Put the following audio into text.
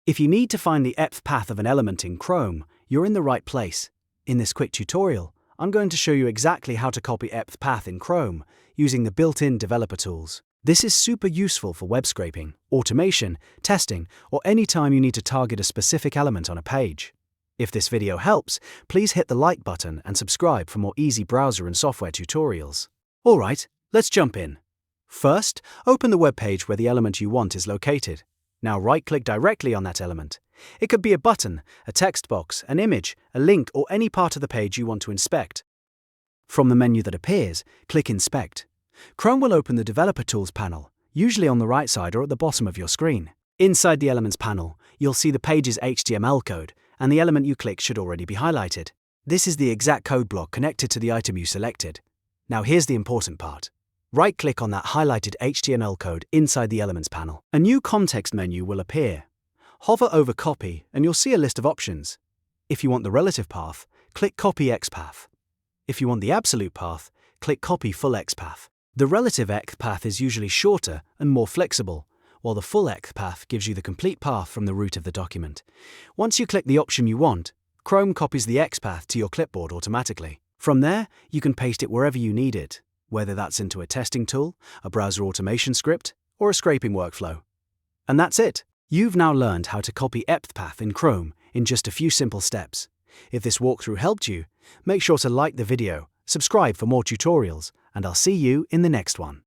If you need to find the XPath of an element in Chrome, you're in the right place. In this quick tutorial, I'm going to show you exactly how to copy XPath in Chrome using the built-in developer tools. This is super useful for web scraping, automation, testing, or any time you need to target a specific element on a page. If this video helps, please hit the like button and subscribe for more easy browser and software tutorials. Alright, let's jump in. First, open the web page where the element you want is located. Now right-click directly on that element. It could be a button, a text box, an image, a link, or any part of the page you want to inspect. From the menu that appears, click Inspect. Chrome will open the Developer Tools panel, usually on the right side or at the bottom of your screen. Inside the Elements panel, you'll see the page's HTML code, and the element you click should already be highlighted. This is the exact code block connected to the item you selected. Now here's the important part. Right-click on that highlighted HTML code inside the Elements panel. A new context menu will appear. Hover over Copy and you'll see a list of options. If you want the relative path, click Copy XPath. If you want the absolute path, click Copy Full XPath. The relative XPath is usually shorter and more flexible, while the full XPath gives you the complete path from the root of the document. Once you click the option you want, Chrome copies the XPath to your clipboard automatically. From there, you can paste it wherever you need it, whether that's into a testing tool, a browser automation script, or a scraping workflow. And that's it. You've now learned how to copy XPath in Chrome in just a few simple steps. If this walkthrough helped you, make sure to like the video, subscribe for more tutorials, and I'll see you in the next one.